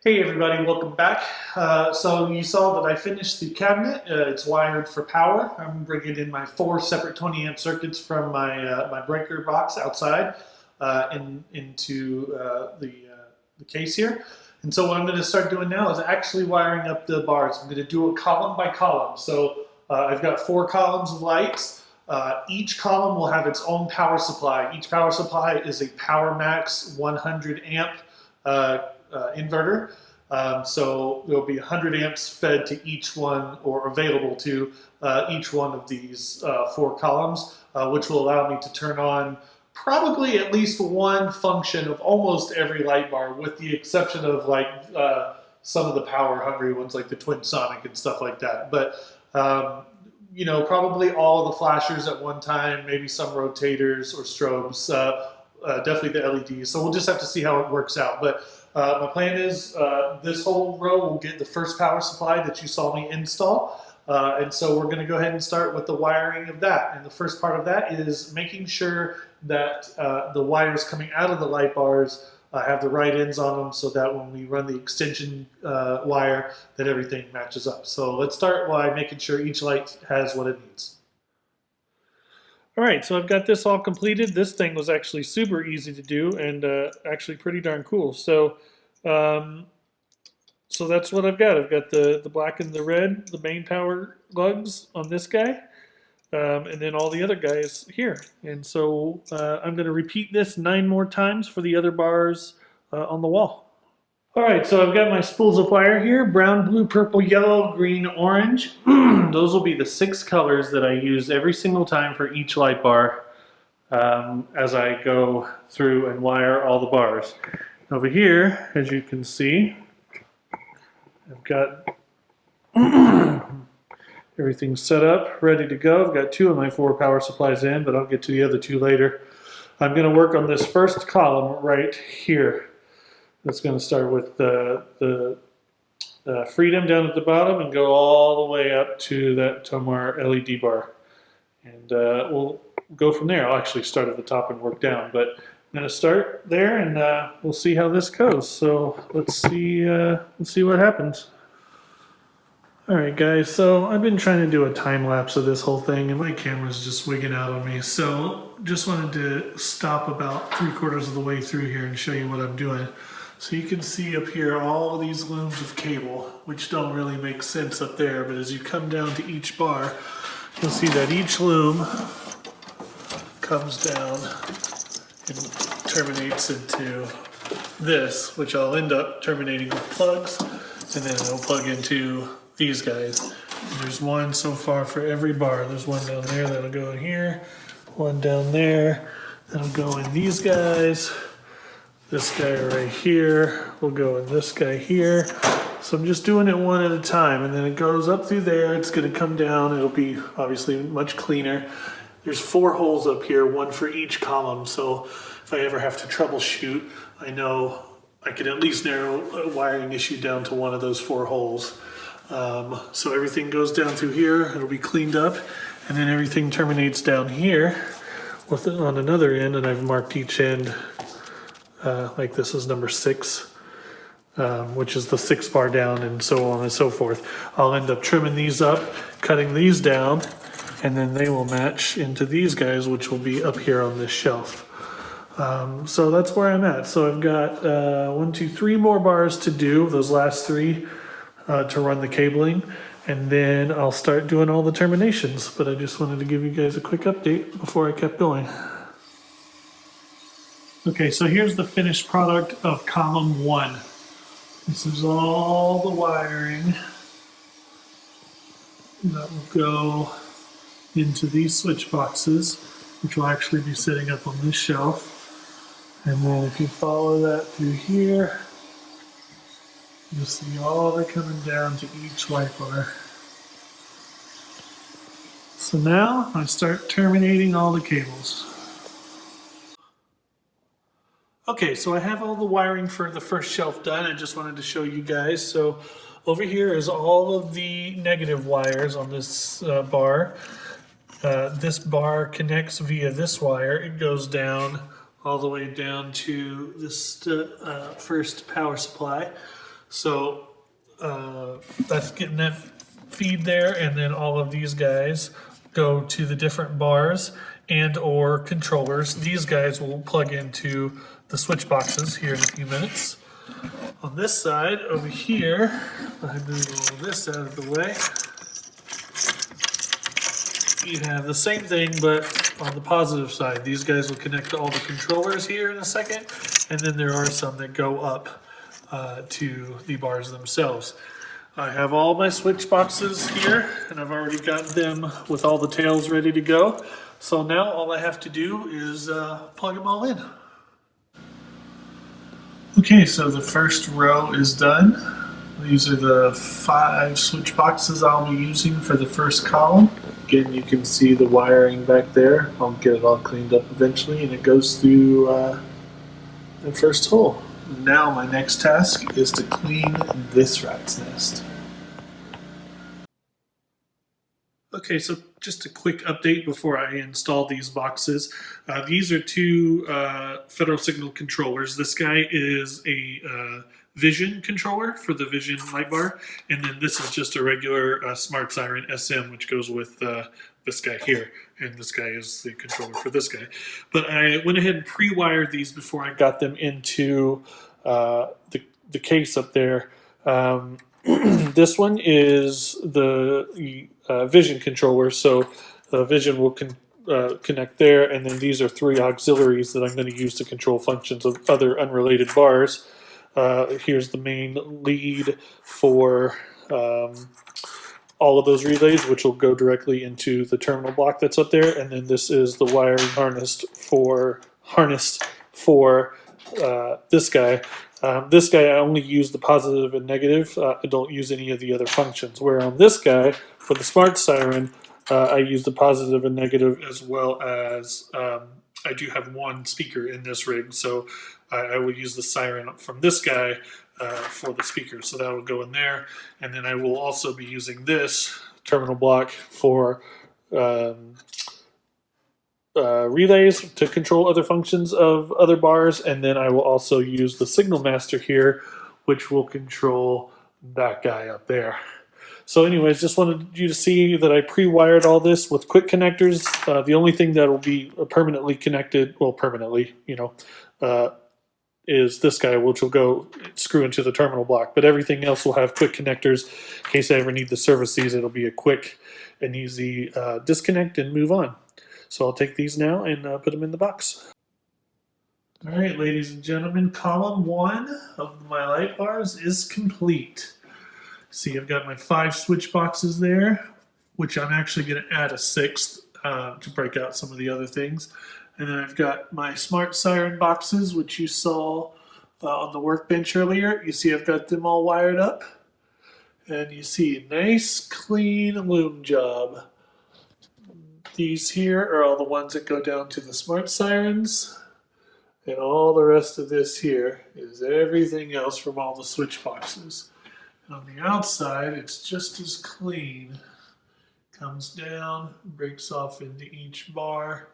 Hey everybody, welcome back. So you saw that I finished the cabinet. It's wired for power. I'm bringing in my 4 separate 20 amp circuits from my breaker box outside into the case here. And so what I'm going to start doing now is actually wiring up the bars. I'm going to do it column by column. So I've got 4 columns of lights. Each column will have its own power supply. Each power supply is a Power Max 100 amp inverter. So there'll be 100 amps fed to each one or available to each one of these 4 columns, which will allow me to turn on probably at least one function of almost every light bar, with the exception of like some of the power hungry ones like the Twin Sonic and stuff like that. But you know, probably all of the flashers at one time, maybe some rotators or strobes, definitely the LEDs. So we'll just have to see how it works out. But my plan is this whole row will get the first power supply that you saw me install. And so we're going to go ahead and start with the wiring of that. And the first part of that is making sure that the wires coming out of the light bars have the right ends on them, so that when we run the extension wire, that everything matches up. So let's start by making sure each light has what it needs. All right, so I've got this all completed. This thing was actually super easy to do and actually pretty darn cool. So that's what I've got. I've got the black and the red, the main power lugs on this guy, and then all the other guys here. And so I'm going to repeat this 9 more times for the other bars on the wall. All right, so I've got my spools of wire here: brown, blue, purple, yellow, green, orange. Those will be the 6 colors that I use every single time for each light bar as I go through and wire all the bars. Over here, as you can see, I've got everything set up, ready to go. I've got 2 of my 4 power supplies in, but I'll get to the other 2 later. I'm going to work on this first column right here. That's going to start with the Freedom down at the bottom and go all the way up to that Tomar LED bar. And we'll go from there. I'll actually start at the top and work down, but I'm going to start there and we'll see how this goes. So let's see what happens. All right, guys, so I've been trying to do a time lapse of this whole thing and my camera's just wigging out on me. So just wanted to stop about 3/4 of the way through here and show you what I'm doing. So you can see up here all these looms of cable, which don't really make sense up there, but as you come down to each bar, you'll see that each loom comes down and terminates into this, which I'll end up terminating with plugs, and then it'll plug into these guys. And there's one so far for every bar. There's one down there that'll go in here, one down there that'll go in these guys. This guy right here will go in this guy here. So I'm just doing it one at a time, and then it goes up through there. It's going to come down. It'll be obviously much cleaner. There's 4 holes up here, 1 for each column. So if I ever have to troubleshoot, I know I can at least narrow a wiring issue down to 1 of those 4 holes. So everything goes down through here. It'll be cleaned up, and then everything terminates down here with it on another end, and I've marked each end. Like this is number 6, which is the 6 bar down, and so on and so forth. I'll end up trimming these up, cutting these down, and then they will match into these guys, which will be up here on this shelf. So that's where I'm at. So I've got 1, 2, 3 more bars to do, those last 3 to run the cabling, and then I'll start doing all the terminations. But I just wanted to give you guys a quick update before I kept going. Okay, so here's the finished product of column 1. This is all the wiring that will go into these switch boxes, which will actually be sitting up on this shelf. And then if you follow that through here, you'll see all of it coming down to each light bar. So now I start terminating all the cables. Okay, so I have all the wiring for the first shelf done. I just wanted to show you guys. So over here is all of the negative wires on this bar. This bar connects via this wire. It goes down all the way down to this first power supply. So that's getting that feed there, and then all of these guys go to the different bars and or controllers. These guys will plug into the switch boxes here in a few minutes. On this side over here, I move all this out of the way. You have the same thing, but on the positive side. These guys will connect to all the controllers here in a second, and then there are some that go up to the bars themselves. I have all my switch boxes here, and I've already got them with all the tails ready to go. So now all I have to do is plug them all in. Okay, so the first row is done. These are the 5 switch boxes I'll be using for the first column. Again, you can see the wiring back there. I'll get it all cleaned up eventually, and it goes through the first hole. Now my next task is to clean this rat's nest. Okay, so just a quick update before I install these boxes. These are 2 Federal Signal controllers. This guy is a Vision controller for the Vision Lightbar, and then this is just a regular Smart Siren SM, which goes with this guy here, and this guy is the controller for this guy. But I went ahead and pre-wired these before I got them into the case up there. This one is the Vision controller, so Vision will connect there, and then these are 3 auxiliaries that I'm going to use to control functions of other unrelated bars. Here's the main lead for all of those relays, which will go directly into the terminal block that's up there, and then this is the wiring harnessed for this guy. This guy, I only use the positive and negative. I don't use any of the other functions. Where on this guy, for the Smart Siren, I use the positive and negative, as well as I do have 1 speaker in this rig, so I will use the siren from this guy for the speaker. So that will go in there, and then I will also be using this terminal block for relays to control other functions of other bars, and then I will also use the signal master here, which will control that guy up there. So anyways, just wanted you to see that I pre-wired all this with quick connectors. The only thing that will be permanently connected, well, permanently, is this guy, which will go screw into the terminal block. But everything else will have quick connectors. In case I ever need to service these, it'll be a quick and easy disconnect and move on. So I'll take these now and put them in the box. All right, ladies and gentlemen, column 1 of my light bars is complete. See, I've got my 5 switch boxes there, which I'm actually going to add a 6th to break out some of the other things. And then I've got my Smart Siren boxes, which you saw on the workbench earlier. You see I've got them all wired up. And you see, nice, clean loom job. These here are all the ones that go down to the Smart Sirens. And all the rest of this here is everything else from all the switch boxes. On the outside, it's just as clean. Comes down, breaks off into each bar.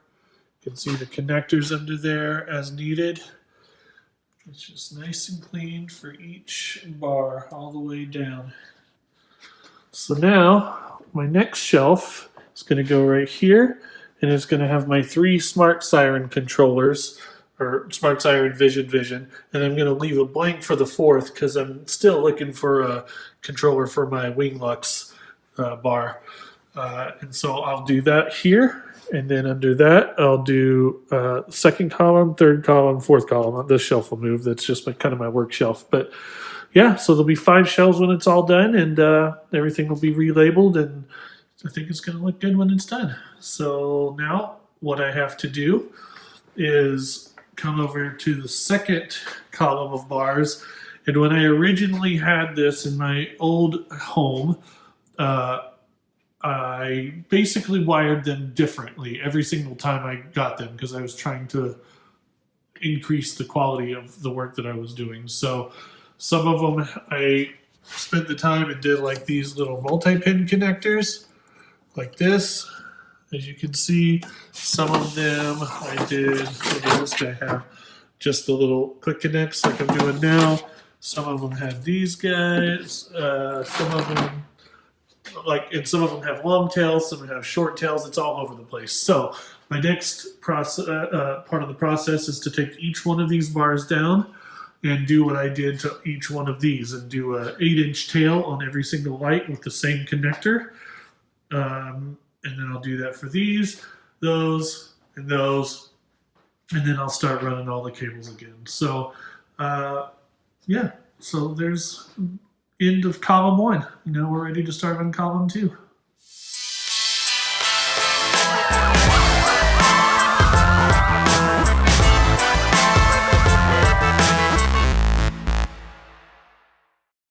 You can see the connectors under there as needed. It's just nice and clean for each bar all the way down. So now, my next shelf is going to go right here, and it's going to have my 3 Smart Siren controllers, or Smart Siren Vision, and I'm going to leave a blank for the 4th because I'm still looking for a controller for my Wing Lux bar. And so I'll do that here, and then under that I'll do 2nd column, 3rd column, 4th column. This shelf will move. That's just kind of my work shelf. But yeah, so there'll be 5 shelves when it's all done, and everything will be relabeled, and I think it's going to look good when it's done. So now what I have to do is come over to the 2nd column of bars, and when I originally had this in my old home, I basically wired them differently every single time I got them because I was trying to increase the quality of the work that I was doing. So some of them I spent the time and did like these little multi-pin connectors like this. As you can see, some of them I did, what does this guy have? Just the little quick connects like I'm doing now. Some of them have these guys. Some of them, and some of them have long tails. Some have short tails. It's all over the place. So my next process, part of the process is to take each one of these bars down and do what I did to each one of these, and do a 8-inch tail on every single light with the same connector. And then I'll do that for these, those, and those, and then I'll start running all the cables again. So, yeah, so there's end of column 1. Now we're ready to start on column 2.